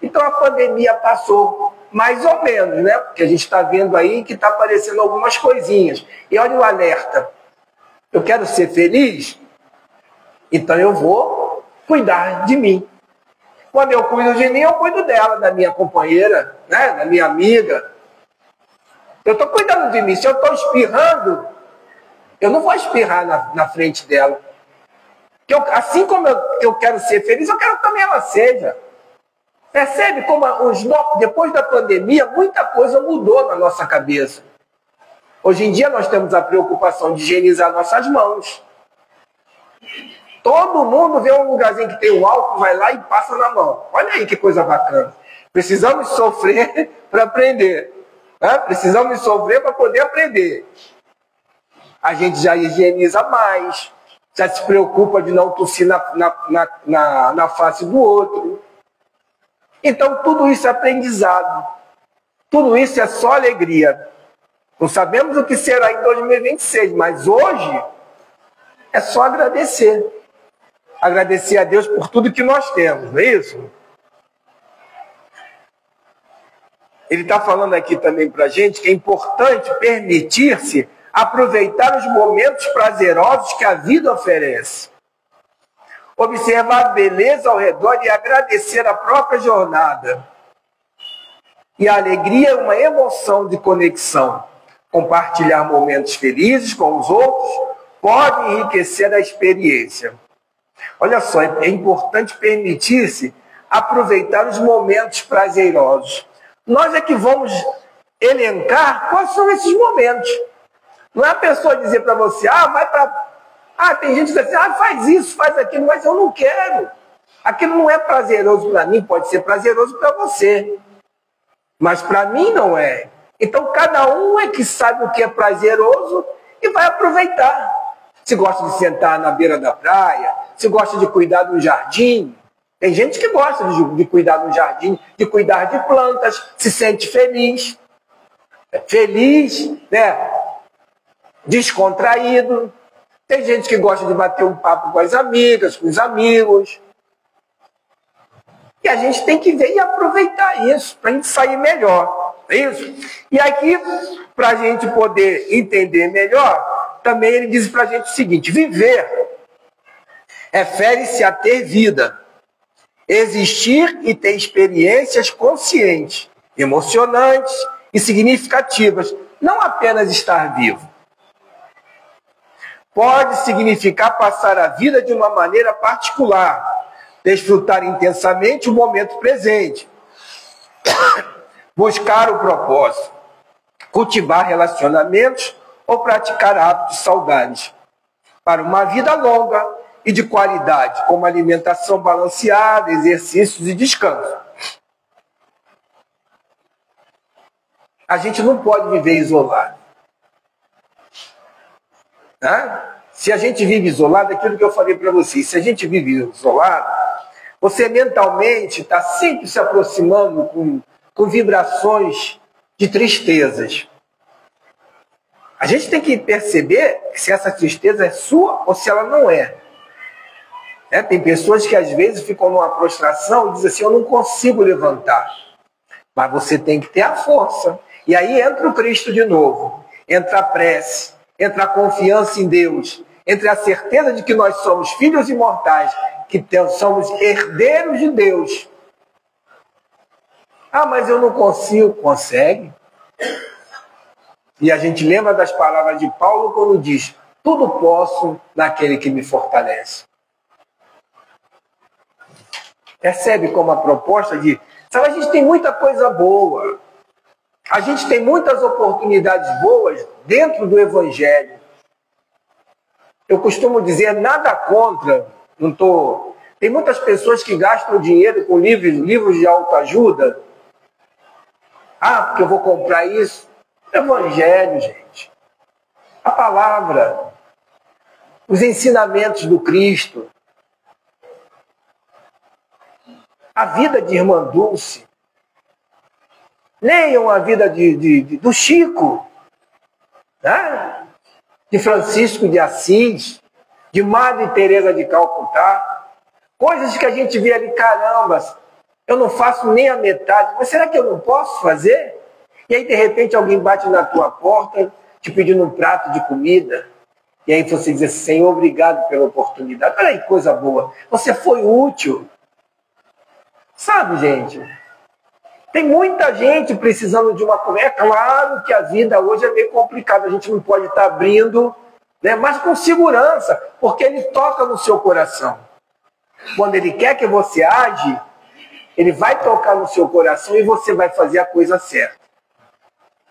Então a pandemia passou, mais ou menos, né? Porque a gente está vendo aí que está aparecendo algumas coisinhas. E olha o alerta. Eu quero ser feliz, então eu vou cuidar de mim. Quando eu cuido de mim, eu cuido dela, da minha companheira, né? Da minha amiga. Eu estou cuidando de mim. Se eu estou espirrando, eu não vou espirrar na frente dela. Assim como eu quero ser feliz, eu quero que também ela seja. Percebe como depois da pandemia, muita coisa mudou na nossa cabeça. Hoje em dia nós temos a preocupação de higienizar nossas mãos. Todo mundo vê um lugarzinho que tem um álcool, vai lá e passa na mão. Olha aí que coisa bacana. Precisamos sofrer para aprender. Né? Precisamos sofrer para poder aprender. A gente já higieniza mais, já se preocupa de não tossir na face do outro. Então tudo isso é aprendizado. Tudo isso é só alegria. Não sabemos o que será em 2026, mas hoje é só agradecer. Agradecer a Deus por tudo que nós temos, não é isso? Ele está falando aqui também para a gente que é importante permitir-se aproveitar os momentos prazerosos que a vida oferece. Observar a beleza ao redor e agradecer a própria jornada. E a alegria é uma emoção de conexão. Compartilhar momentos felizes com os outros pode enriquecer a experiência. Olha só, é importante permitir-se aproveitar os momentos prazerosos. Nós é que vamos elencar quais são esses momentos. Não é a pessoa dizer para você, vai para... tem gente que diz assim, faz isso, faz aquilo, mas eu não quero. Aquilo não é prazeroso para mim, pode ser prazeroso para você. Mas para mim não é. Então cada um é que sabe o que é prazeroso e vai aproveitar. Se gosta de sentar na beira da praia, se gosta de cuidar do jardim. Tem gente que gosta de cuidar do jardim, de cuidar de plantas, se sente feliz. Feliz, né? Descontraído. Tem gente que gosta de bater um papo com as amigas, com os amigos. E a gente tem que ver e aproveitar isso para a gente sair melhor. É isso? E aqui, para a gente poder entender melhor, também ele diz para a gente o seguinte: viver refere-se a ter vida, existir e ter experiências conscientes, emocionantes e significativas, não apenas estar vivo. Pode significar passar a vida de uma maneira particular, desfrutar intensamente o momento presente, buscar o propósito, cultivar relacionamentos ou praticar hábitos saudáveis para uma vida longa e de qualidade, como alimentação balanceada, exercícios e descanso. A gente não pode viver isolado. Se a gente vive isolado, aquilo que eu falei para vocês, se a gente vive isolado, você mentalmente está sempre se aproximando com vibrações de tristezas. A gente tem que perceber se essa tristeza é sua ou se ela não é. Tem pessoas que às vezes ficam numa prostração e dizem assim, eu não consigo levantar. Mas você tem que ter a força. E aí entra o Cristo de novo, entra a prece, entra a confiança em Deus, entra a certeza de que nós somos filhos imortais, que somos herdeiros de Deus. Mas eu não consigo. Consegue. E a gente lembra das palavras de Paulo quando diz, tudo posso naquele que me fortalece. Percebe como a proposta de... Sabe, a gente tem muita coisa boa. A gente tem muitas oportunidades boas dentro do Evangelho. Eu costumo dizer, nada contra, Tem muitas pessoas que gastam dinheiro com livros de autoajuda. Porque eu vou comprar isso. Evangelho, gente. A palavra. Os ensinamentos do Cristo. A vida de Irmã Dulce. Leiam a vida do Chico, né? De Francisco de Assis, de Madre Teresa de Calcutá. Coisas que a gente vê ali, caramba, eu não faço nem a metade, mas será que eu não posso fazer? E aí, de repente, alguém bate na tua porta, te pedindo um prato de comida, e aí você diz assim, Senhor, obrigado pela oportunidade. Olha aí, coisa boa. Você foi útil. Sabe, gente? Tem muita gente precisando de uma comida. É claro que a vida hoje é meio complicada. A gente não pode estar abrindo, né? Mas com segurança, porque ele toca no seu coração. Quando ele quer que você age, ele vai tocar no seu coração e você vai fazer a coisa certa.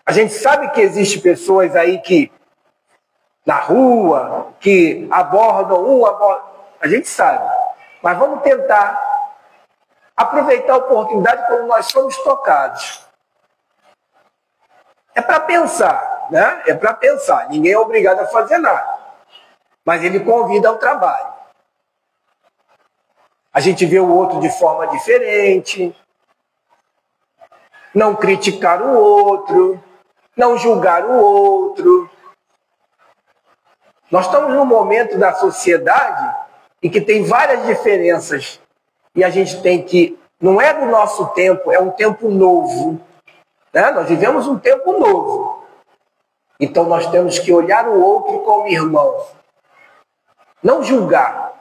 A gente sabe que existem pessoas aí que, na rua, que abordam a gente sabe. Mas vamos tentar aproveitar a oportunidade quando nós somos tocados. É para pensar, né? É para pensar. Ninguém é obrigado a fazer nada. Mas ele convida ao trabalho. A gente vê o outro de forma diferente. Não criticar o outro. não julgar o outro. Nós estamos num momento da sociedade em que tem várias diferenças e a gente tem que, não é do nosso tempo, é um tempo novo, né? Nós vivemos um tempo novo. Então nós temos que olhar o outro como irmão, não julgar,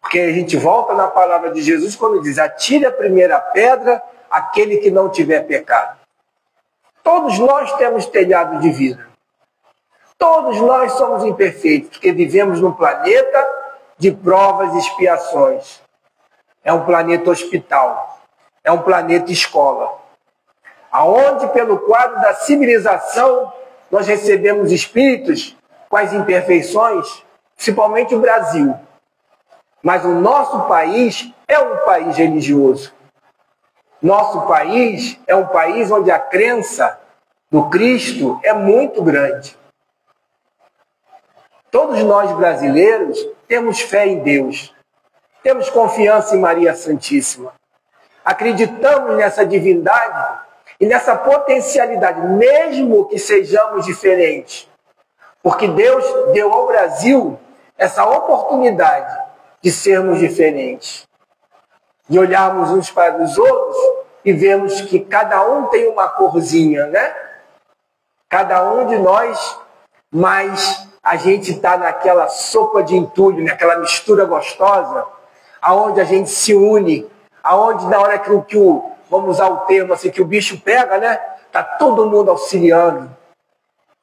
porque a gente volta na palavra de Jesus quando diz: atire a primeira pedra aquele que não tiver pecado. Todos nós temos telhado de vidro. Todos nós somos imperfeitos, porque vivemos num planeta de provas e expiações. É um planeta hospital, é um planeta escola, aonde pelo quadro da civilização nós recebemos espíritos com as imperfeições, principalmente o Brasil. Mas o nosso país é um país religioso. Nosso país é um país onde a crença no Cristo é muito grande. Todos nós brasileiros temos fé em Deus. Temos confiança em Maria Santíssima. Acreditamos nessa divindade e nessa potencialidade, mesmo que sejamos diferentes. Porque Deus deu ao Brasil essa oportunidade de sermos diferentes. De olharmos uns para os outros e vermos que cada um tem uma corzinha, né? Cada um de nós, mas a gente está naquela sopa de entulho, naquela mistura gostosa, aonde a gente se une, aonde na hora que o, vamos usar o termo assim, que o bicho pega, né? Está todo mundo auxiliando.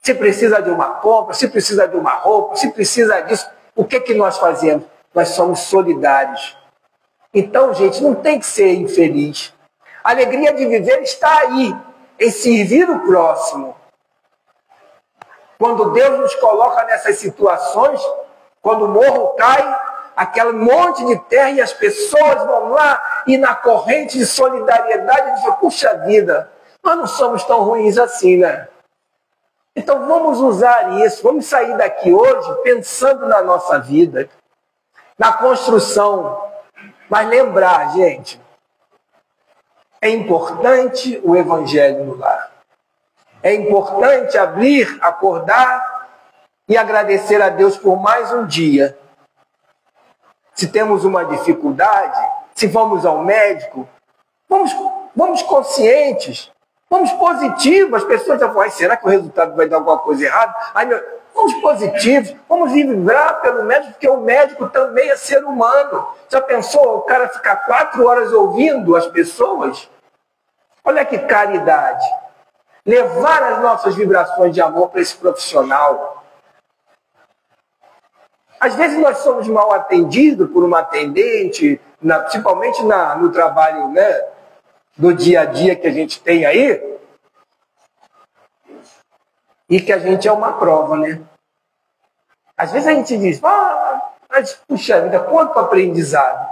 Se precisa de uma compra, se precisa de uma roupa, se precisa disso, o que nós fazemos? Nós somos solidários. Então, gente, não tem que ser infeliz. A alegria de viver está aí, em servir o próximo. Quando Deus nos coloca nessas situações, quando o morro cai, aquele monte de terra e as pessoas vão lá e na corrente de solidariedade dizem: puxa vida, nós não somos tão ruins assim, né? Então vamos usar isso, vamos sair daqui hoje pensando na nossa vida, na construção. Mas lembrar, gente, é importante o Evangelho no lar. É importante abrir, acordar e agradecer a Deus por mais um dia. Se temos uma dificuldade, se vamos ao médico, vamos conscientes, vamos positivos. As pessoas já falam: será que o resultado vai dar alguma coisa errada? Vamos positivos, vamos vibrar pelo médico, porque o médico também é ser humano. Já pensou o cara ficar 4 horas ouvindo as pessoas? Olha que caridade. Levar as nossas vibrações de amor para esse profissional. Às vezes nós somos mal atendidos por uma atendente, principalmente no trabalho, né, do dia a dia que a gente tem aí, e que a gente é uma prova, né? Às vezes a gente diz: mas puxa vida, quanto aprendizado.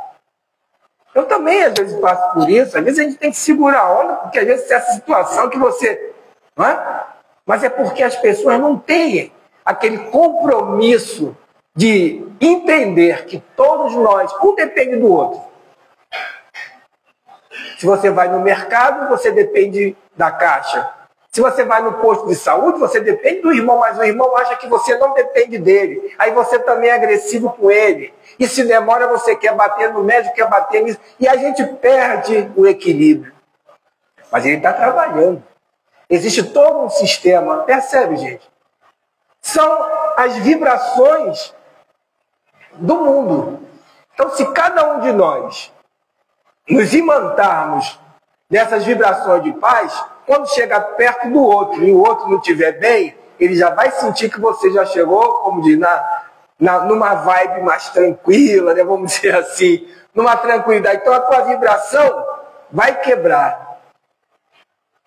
Eu também às vezes passo por isso, às vezes a gente tem que segurar a onda, porque às vezes essa situação que você... Não é? Mas é porque as pessoas não têm aquele compromisso de entender que todos nós, um depende do outro. Se você vai no mercado, você depende da caixa. Se você vai no posto de saúde, você depende do irmão, mas o irmão acha que você não depende dele. Aí você também é agressivo com ele. E se demora, você quer bater no médico, quer bater nisso. E a gente perde o equilíbrio. Mas ele está trabalhando. Existe todo um sistema. Percebe, gente? São as vibrações do mundo. Então, se cada um de nós nos imantarmos nessas vibrações de paz, quando chegar perto do outro e o outro não estiver bem, ele já vai sentir que você já chegou, como diz, numa vibe mais tranquila, né? Vamos dizer assim, numa tranquilidade. Então a tua vibração vai quebrar.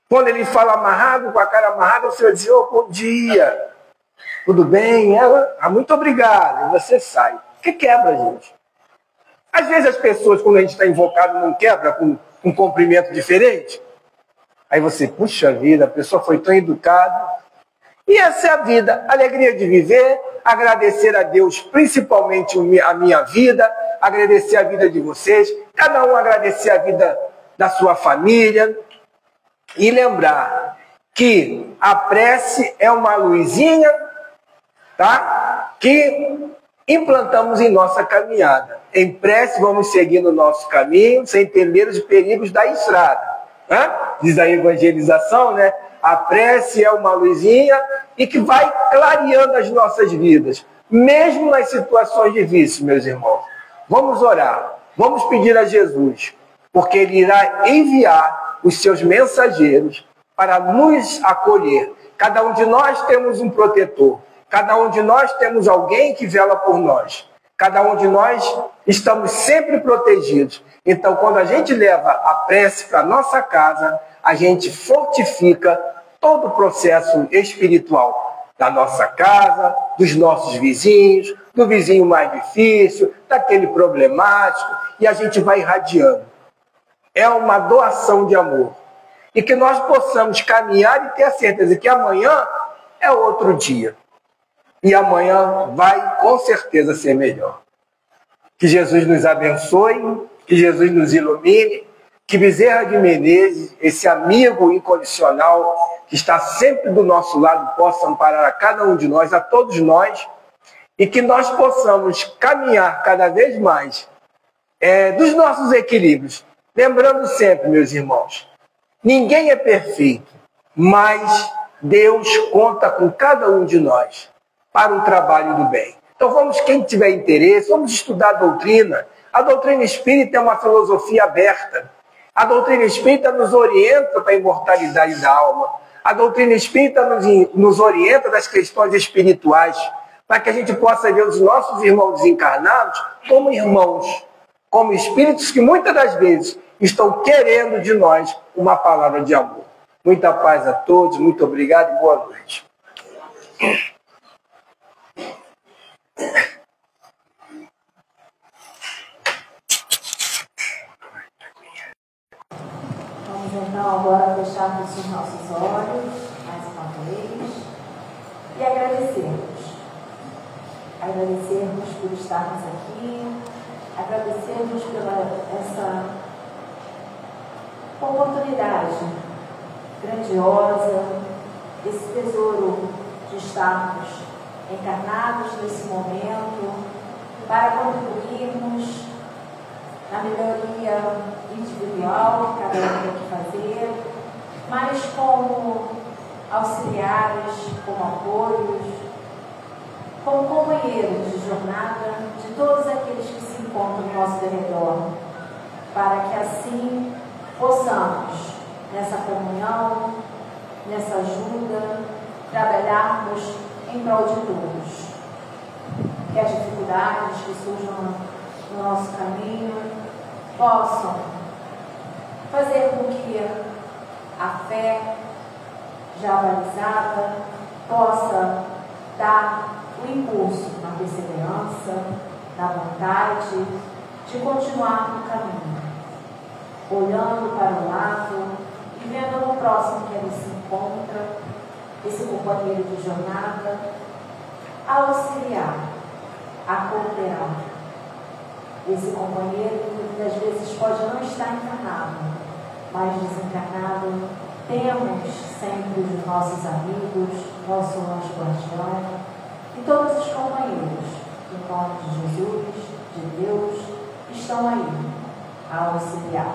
Quando ele fala amarrado, com a cara amarrada, você vai dizer: oh, bom dia, tudo bem? Muito obrigado. E você sai. O que quebra, gente? Às vezes as pessoas, quando a gente está invocado, não quebra com um cumprimento diferente. Aí você, puxa vida, a pessoa foi tão educada. E essa é a vida, a alegria de viver, agradecer a Deus, principalmente a minha vida, agradecer a vida de vocês, cada um agradecer a vida da sua família, e lembrar que a prece é uma luzinha, tá? Que implantamos em nossa caminhada. Em prece vamos seguir no nosso caminho sem temer os perigos da estrada. Né? Diz a evangelização, né? A prece é uma luzinha e que vai clareando as nossas vidas, mesmo nas situações difíceis, meus irmãos. Vamos orar, vamos pedir a Jesus, porque Ele irá enviar os seus mensageiros para nos acolher. Cada um de nós temos um protetor, cada um de nós temos alguém que vela por nós, cada um de nós estamos sempre protegidos. Então, quando a gente leva a prece para nossa casa, a gente fortifica todo o processo espiritual da nossa casa, dos nossos vizinhos, do vizinho mais difícil, daquele problemático, e a gente vai irradiando. É uma doação de amor. E que nós possamos caminhar e ter a certeza que amanhã é outro dia. E amanhã vai com certeza ser melhor. Que Jesus nos abençoe, que Jesus nos ilumine, que Bezerra de Menezes, esse amigo incondicional que está sempre do nosso lado, possa amparar a cada um de nós, a todos nós, e que nós possamos caminhar cada vez mais dos nossos equilíbrios. Lembrando sempre, meus irmãos, ninguém é perfeito, mas Deus conta com cada um de nós para o trabalho do bem. Então vamos, quem tiver interesse, vamos estudar a doutrina. A doutrina espírita é uma filosofia aberta. A doutrina espírita nos orienta para a imortalidade da alma. A doutrina espírita nos orienta das questões espirituais, para que a gente possa ver os nossos irmãos desencarnados como irmãos, como espíritos que muitas das vezes estão querendo de nós uma palavra de amor. Muita paz a todos, muito obrigado e boa noite. Vamos então agora fecharmos os nossos olhos mais uma vez e agradecermos. Agradecermos por estarmos aqui, agradecermos pela essa oportunidade grandiosa, esse tesouro de estarmos encarnados nesse momento para contribuirmos na melhoria individual que cada um tem que fazer, mas como auxiliares, como apoios, como companheiros de jornada de todos aqueles que se encontram ao nosso redor, para que assim possamos, nessa comunhão, nessa ajuda, trabalharmos em prol de todos. Que as dificuldades que surjam no nosso caminho possam fazer com que a fé já balizada possa dar o impulso na perseverança, na vontade de continuar no caminho, olhando para o lado e vendo no próximo que ele se encontra, esse companheiro de jornada, a auxiliar, a cooperar. Esse companheiro que muitas vezes pode não estar encarnado, mas desencarnado, temos sempre os nossos amigos, nosso anjo guardião e todos os companheiros, em nome de Jesus, de Deus, estão aí a auxiliar,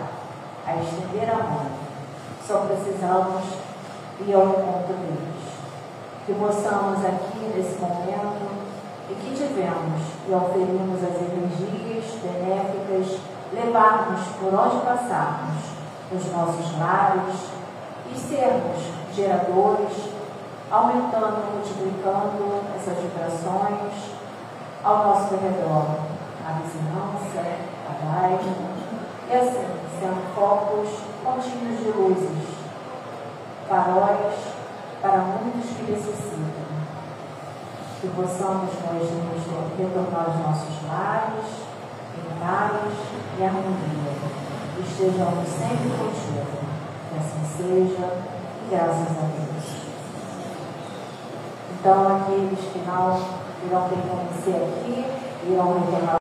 a estender a mão. Só precisamos ir ao encontro deles. Que possamos aqui, nesse momento, e que tivemos e oferimos as energias benéficas, levarmos por onde passarmos os nossos lares e sermos geradores, aumentando, multiplicando essas vibrações ao nosso redor, a vizinhança, a bairro, e assim, sendo focos contínuos de luzes, faróis para muitos que necessitam. Que possamos nós retornar aos nossos lares, em paz e harmonia. E estejamos sempre contigo. Que assim seja, e graças a Deus. Então, aqueles que não irão permanecer aqui, irão retornar.